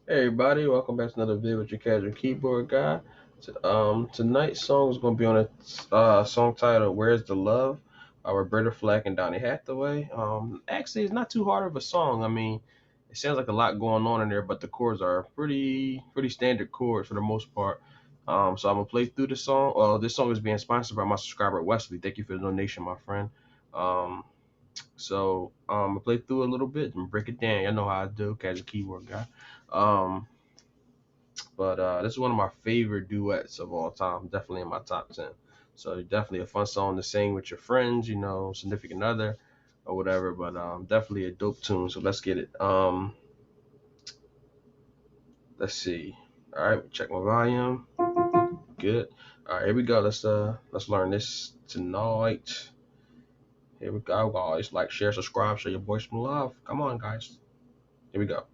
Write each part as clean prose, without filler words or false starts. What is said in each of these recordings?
Hey everybody, welcome back to another video with your casual keyboard guy. Tonight's song is going to be on a song titled "Where's the Love" by Roberta, Flack, and Donny Hathaway. Actually, it's not too hard of a song. I mean, it sounds like a lot going on in there, but the chords are pretty standard chords for the most part. So I'm gonna play through the song. Well, this song is being sponsored by my subscriber Wesley. Thank you for the donation, my friend. Um, I'm gonna play through a little bit and break it down. Y'all know how I do, casual keyboard guy. Um, but this is one of my favorite duets of all time. Definitely in my top 10. So definitely a fun song to sing with your friends, significant other or whatever. But definitely a dope tune. So let's get it. Let's see. All right, check my volume. Good. All right, here we go. Let's learn this tonight. Here we go, guys. Like, share, subscribe, show your boys some love. Come on, guys. Here we go.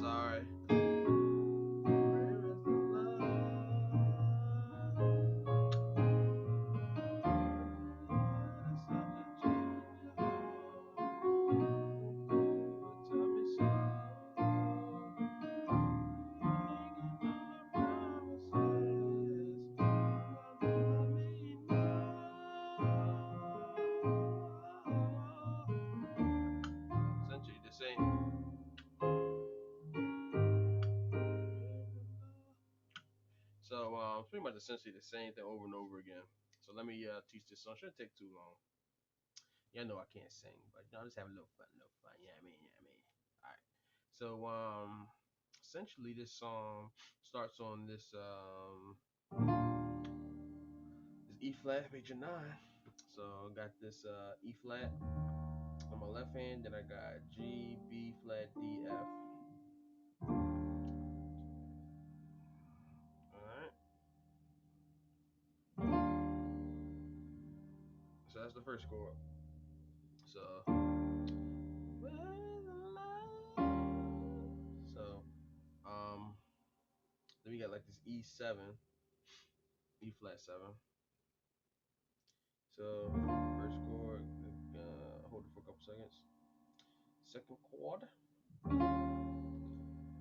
Sorry. Essentially the same. Pretty much essentially the same thing over and over again. So let me teach this song. Shouldn't take too long. Yeah, I know I can't sing, but just have a little fun, little fun. Yeah, I mean, yeah, I mean. All right. Essentially this song starts on this E flat major nine. So I got this E flat on my left hand, then I got G, B flat, D, F. All right. So that's the first chord. So so um then we got like this E7, E flat 7. So first chord, hold it for a couple seconds. Second chord. All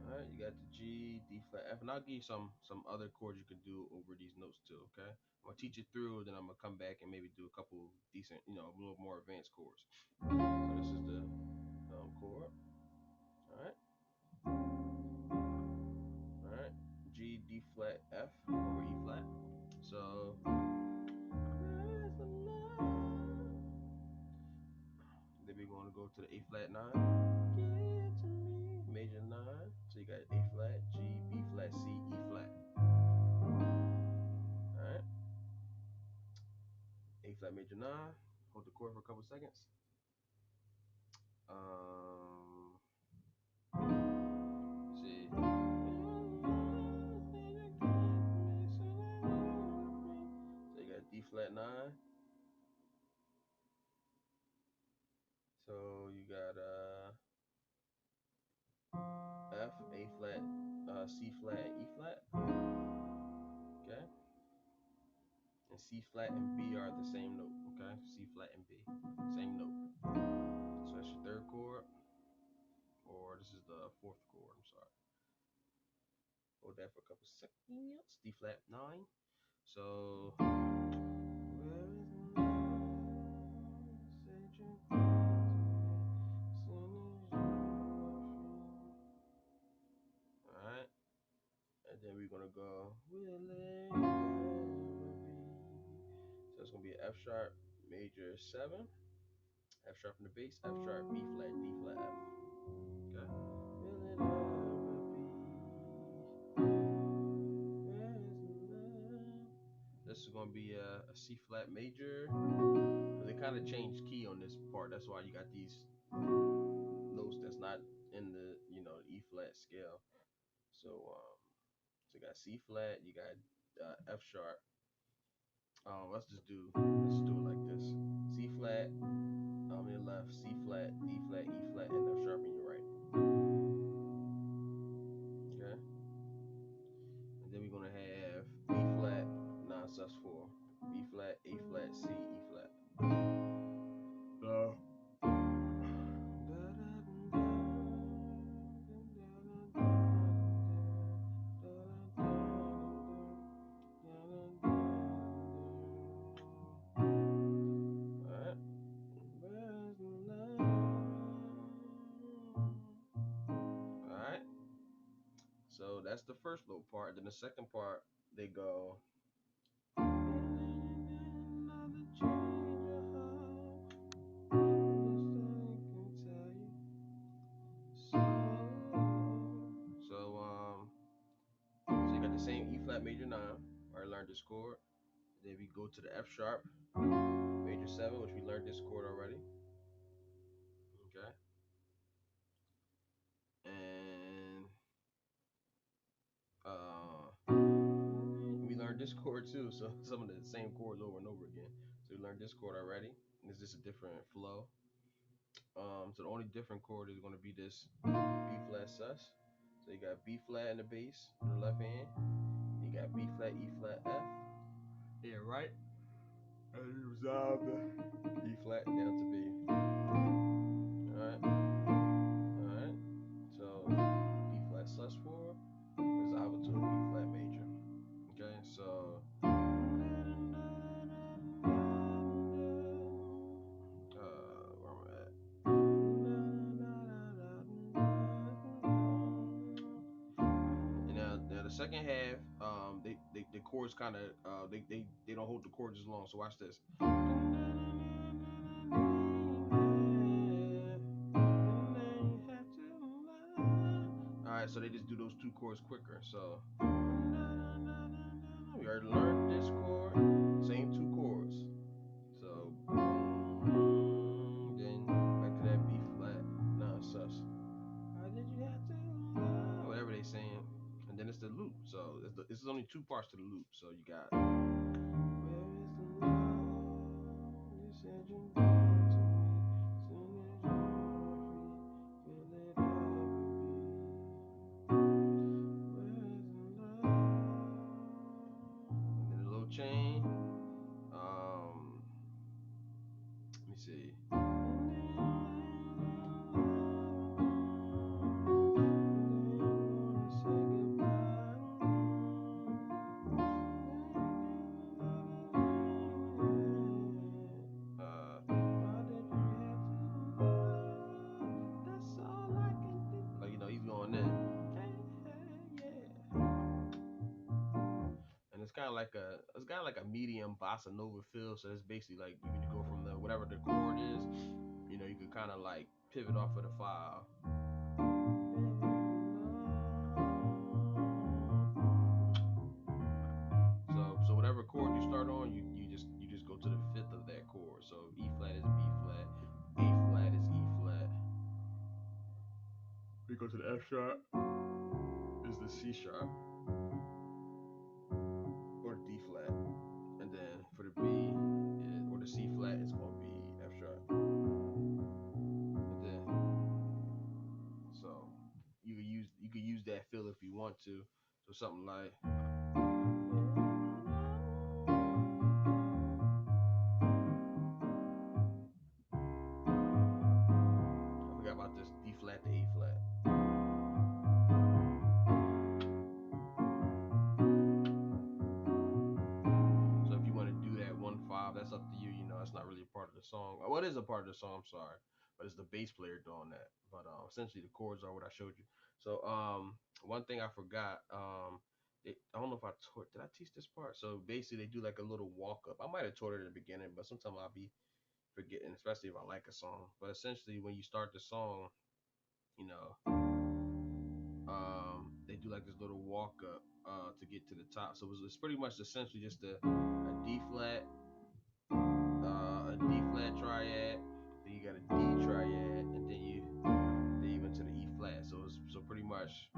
right, you got the G, D flat, F, and I'll give you some other chords you can do over these notes too. Okay, I'm gonna teach it through, then I'm gonna come back and maybe do a couple decent, a little more advanced chords. So this is the chord. All right, all right. G, D flat, F over E flat. So then we're gonna go to the A flat 9. Give to me major 9. So you got A flat, G, B flat, C, E flat. All right. A flat major 9. Hold the chord for a couple seconds. See. So you got D flat 9. So you got F, A flat, C flat, and E flat. Okay. And C flat and B are the same note. Okay. C flat and B, same note. So that's your third chord, or this is the fourth chord. I'm sorry. Hold that for a couple seconds. D flat 9. So Then we're gonna go will it ever be? So it's gonna be an F sharp major 7, F sharp in the bass, F sharp, B flat, D flat, F. Okay. Will it ever be? Where's the love? This is gonna be a C flat major. They kind of changed key on this part. That's why you got these notes that's not in the E flat scale. So you got C flat, you got F sharp. Let's just do it like this: C flat in your left, C flat, D flat, E flat, and F sharp in your right. Okay. And then we're gonna have B flat, 9 sus4, B flat, A flat, C, E flat. So. So that's the first little part. Then the second part, they go. So you got the same E flat major 9. I already learned this chord. Then we go to the F sharp major 7, which we learned this chord already. Okay. And we learned this chord too, so some of the same chords over and over again. So we learned this chord already. It's just a different flow. So the only different chord is going to be this B flat sus. So you got B flat in the bass in the left hand. You got B flat, E flat, F. Yeah, right. And you resolve the E flat down to B. Alright. Alright. So B flat sus4, resolve it to a B flat major. Okay, so where am I at? And now the second half, the chords kind of they don't hold the chords as long. So watch this. Alright, so they just do those two chords quicker. So we already learned this chord, same two chords. So then back to that B flat, 9 sus. Why did you have to whatever they saying, and then it's the loop. So it's only two parts to the loop. So you got. Where is the love you said you gave to me? Soon as you are free, will it ever be? Where is the love? And then a little chain. Let me see. He's going in. And it's kind of like a medium bossa nova feel. So it's basically like you can go from the whatever the chord is, you can kind of like pivot off of the file. So whatever chord you start on, you just go to the fifth of that chord. So E flat is B flat, A flat is E flat. We go to the F sharp is the C sharp or D flat, and then for the B or the C flat it's gonna be F sharp. And then so you could use that feel if you want to. So something like. I forgot about this D flat to A flat. So if you want to do that 1/5, that's up to you. It's not really a part of the song. Well, it is a part of the song. I'm sorry, but it's the bass player doing that. But essentially the chords are what I showed you. So one thing I forgot. I don't know if I taught. Did I teach this part? So basically, they do like a little walk up. I might have taught it at the beginning, but sometimes I'll be forgetting, especially if I like a song. But essentially, when you start the song, you know, they do like this little walk up to get to the top. So it's pretty much essentially just a D flat, a D flat triad. Then you got a D triad, and then you went to the E flat. So pretty much.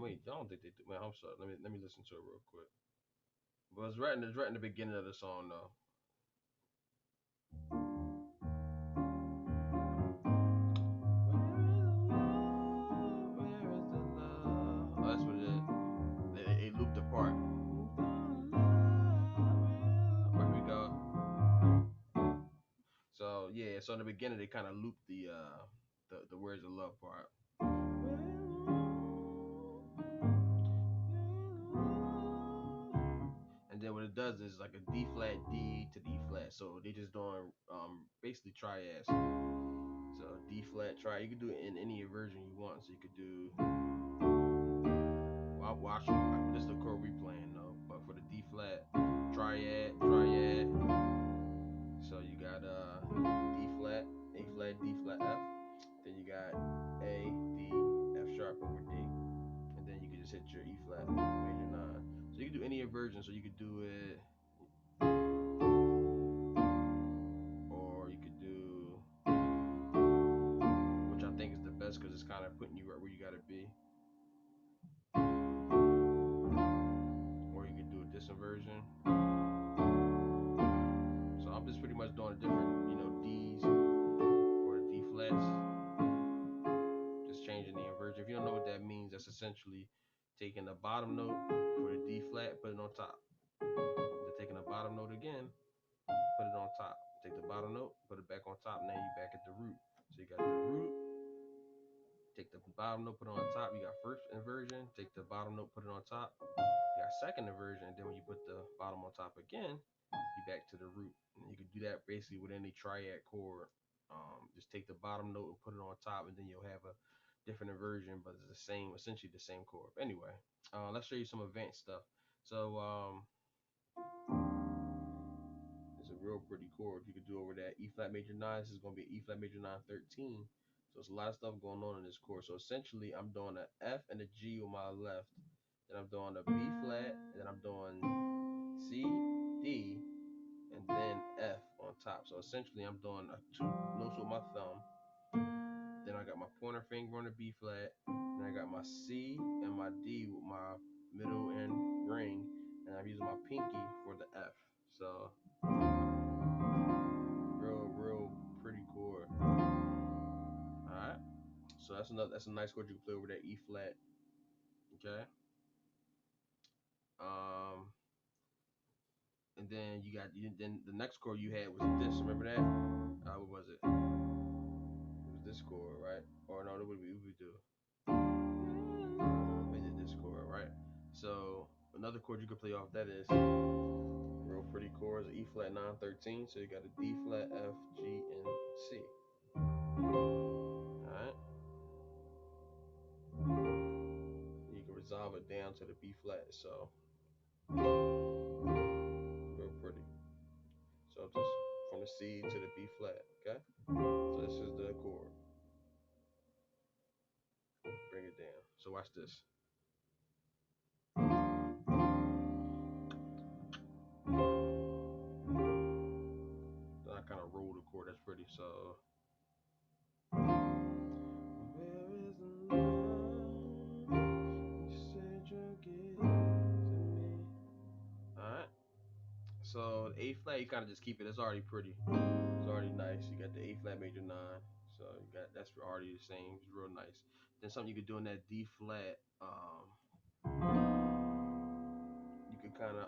Wait, I don't think they do. Man, I'm sorry. Let me listen to it real quick. But it's right in the beginning of the song though. Where is the love? Oh, that's what it is. They looped the part. Where we go? So yeah, so in the beginning they kind of looped the "Where's the Love" part. And then what it does is like a D flat D to D flat. So they just doing basically triads. So D flat tri. You can do it in any version you want. So you could do. Well, watch. This is the chord we playing though. But for the D flat triad. So you got D flat, A flat, D flat, F. Then you got A, D, F sharp over D. And then you can just hit your E flat major 9. So you can do any inversion. So you could do it, or you could do, which I think is the best because it's kind of putting you right where you gotta be. Or you could do a disinversion. So I'm just pretty much doing different, D's or the D flats. Just changing the inversion. If you don't know what that means, that's essentially taking the bottom note for the D flat, put it on top. Then taking the bottom note again, put it on top. Take the bottom note, put it back on top. Now you back at the root. So you got the root. Take the bottom note, put it on top. You got first inversion. Take the bottom note, put it on top. You got second inversion. And then when you put the bottom on top again, you back to the root. And you can do that basically with any triad chord. Just take the bottom note and put it on top, and then you'll have a different inversion, but it's the same, essentially the same chord. But anyway, let's show you some advanced stuff. So it's a real pretty chord you could do over that E flat major 9. This is going to be E flat major 9 13. So it's a lot of stuff going on in this chord. So essentially, I'm doing an F and a G on my left. Then I'm doing a B flat, and then I'm doing C, D, and then F on top. So essentially, I'm doing two notes with my thumb. Then I got my pointer finger on the B flat. Then I got my C and my D with my middle and ring. And I'm using my pinky for the F. So real pretty chord. Alright. So that's a nice chord you can play over that E flat. Okay. And then then the next chord you had was this. Remember that? What was it? It was this chord, right? Or no, what did we do? We did this chord, right? So another chord you can play off that is real pretty chords, E flat 9 13. So you got a D flat, F, G, and C. Alright. You can resolve it down to the B flat. So real pretty. So just from the C to the B flat, okay? So this is the chord. Bring it down. So watch this. Then I kind of roll the chord. That's pretty. So where is the love you said you'll give to me? Alright. So the A flat, you kind of just keep it. It's already pretty. It's already nice. You got the A flat major 9. So you got that's already the same. It's real nice. Then something you could do in that D flat. You could kind of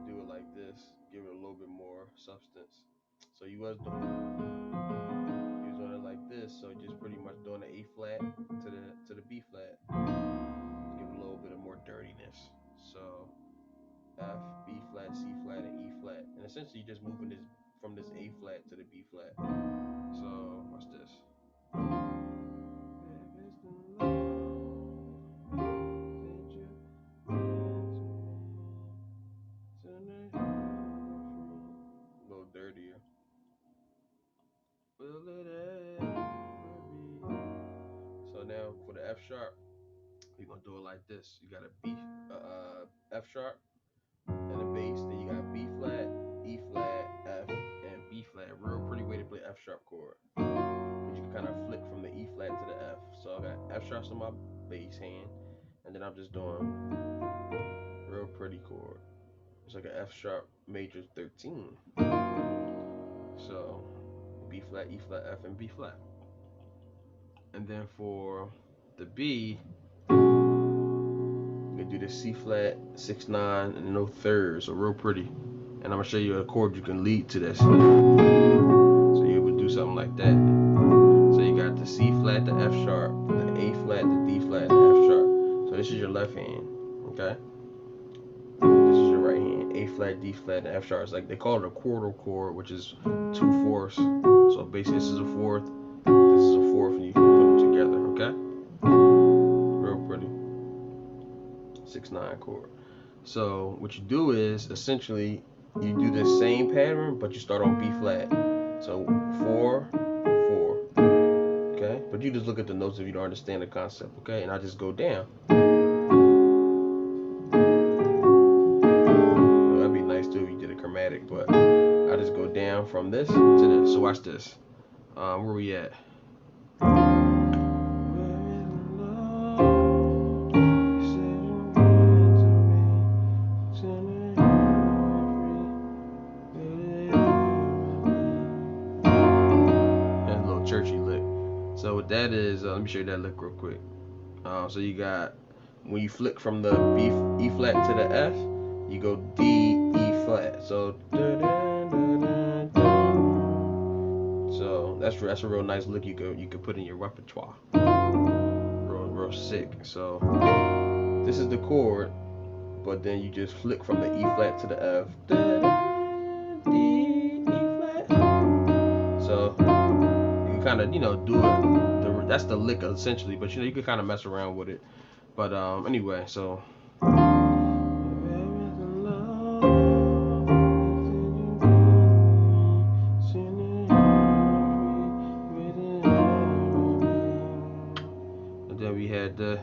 do it like this. Give it a little bit more substance. So you was doing it like this. So just pretty much doing the A flat to the B flat. this. So F, B flat, C flat, and E flat. And essentially you're just moving this from this A flat to the B flat. So watch this. A little dirtier. Will it ever be? So now for the F sharp, you're gonna do it like this. You got a B, F sharp, and a bass. Then you got B flat, E flat, F, and B flat. Real pretty way to play F sharp chord. You can kind of flick from the E flat to the F. So I got F sharps on my bass hand, and then I'm just doing real pretty chord. It's like an F sharp major 13. So B flat, E flat, F, and B flat. And then for the B, you can do the C flat, 6/9, and no thirds, so real pretty. And I'm gonna show you a chord you can lead to this. So you would do something like that. So you got the C flat, the F sharp, the A flat, the D flat, and the F sharp. So this is your left hand, okay? This is your right hand, A flat, D flat, and F sharp. It's like they call it a quarter chord, which is 2/4. So basically this is a fourth, this is a fourth, and you can put them together, okay? Real pretty. 6/9 chord. So what you do is essentially you do the same pattern, but you start on B flat. So 4, 4. Okay, but you just look at the notes if you don't understand the concept. Okay, and I just go down. Well, that'd be nice too if you did a chromatic, but I just go down from this to this. So watch this. Where we at? Churchy lick. So what that is, let me show you that lick real quick. So you got, when you flick from the B, E flat to the F, you go D, E flat. So that's a real nice lick you could put in your repertoire. Real sick. So this is the chord, but then you just flick from the E flat to the F. D, E flat. So kind of, do it. That's the lick essentially, but you can kind of mess around with it. But anyway, so and then we had the,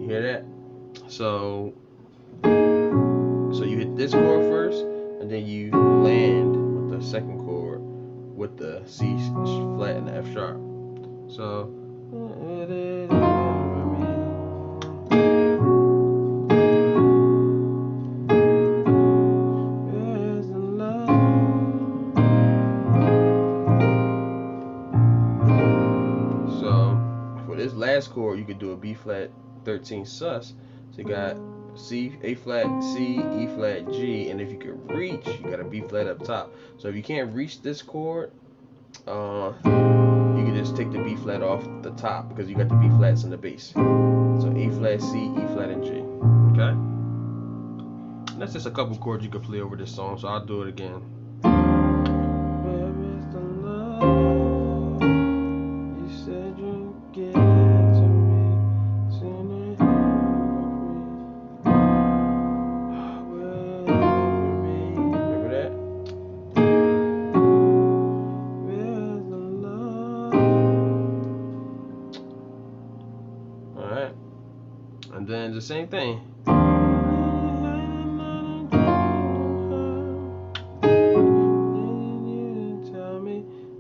you hear that? So you hit this chord first, and then you land with the second chord with the C flat and the F sharp. So for this last chord, you could do a B flat 13 sus. So you got C, A flat, C, E flat, G, and if you can reach, you got a B flat up top. So if you can't reach this chord, you can just take the B flat off the top because you got the B flats in the bass. So A flat, C, E flat, and G. Okay? And that's just a couple chords you can play over this song, so I'll do it again. Where is the love you said you get to me? Remember that? Alright. And then the same thing.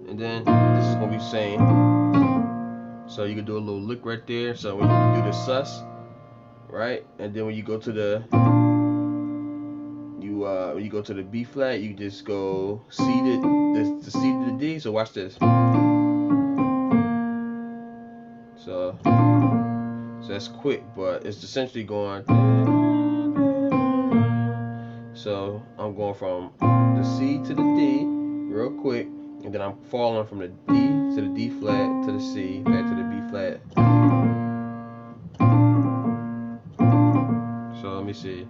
And then this is going to be same. So you can do a little lick right there. So when you do the sus, right? And then when you go to the when you go to the B flat, you just go C to C to the D. So watch this. So that's quick, but it's essentially going. So I'm going from the C to the D real quick, and then I'm falling from the D to the D flat to the C back to the B flat. So let me see.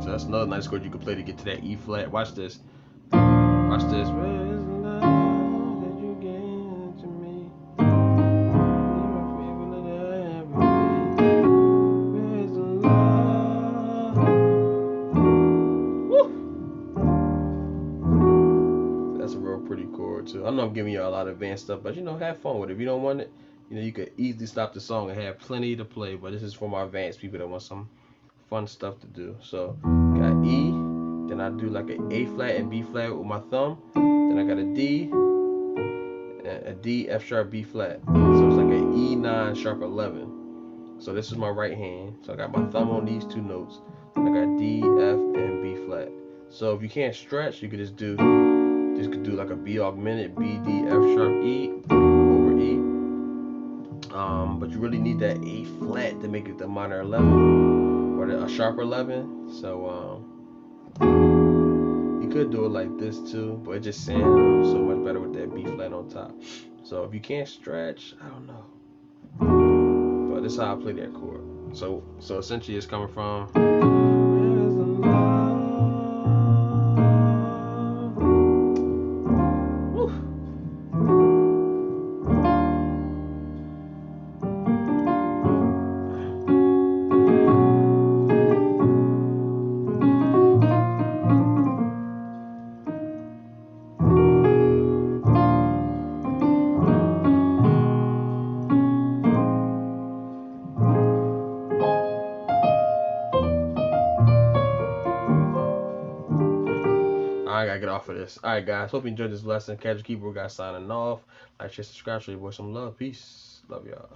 So that's another nice chord you can play to get to that E flat. Watch this. Watch this. Where's the love that you gave to me? Where's the love? Woo! That's a real pretty chord too. I know I'm giving you a lot of advanced stuff, but have fun with it. If you don't want it, you could easily stop the song and have plenty to play. But this is for my advanced people that want some fun stuff to do. So got E, then I do like an A flat and B flat with my thumb. Then I got a D, a D, F sharp, B flat. So it's like an E9 sharp 11. So this is my right hand. So I got my thumb on these two notes. I got D, F, and B flat. So if you can't stretch, you could just do like a B augmented, B, D, F sharp, E over E. But you really need that A flat to make it the minor 11 or a sharp 11. So you could do it like this too, but it just sounds so much better with that B flat on top. So if you can't stretch, I don't know. But this is how I play that chord. So essentially it's coming from where's the love? Woo. I gotta get off of this. Alright guys, hope you enjoyed this lesson. Casual Keyboard guy signing off. Like, share, subscribe, show your boy some love. Peace. Love y'all.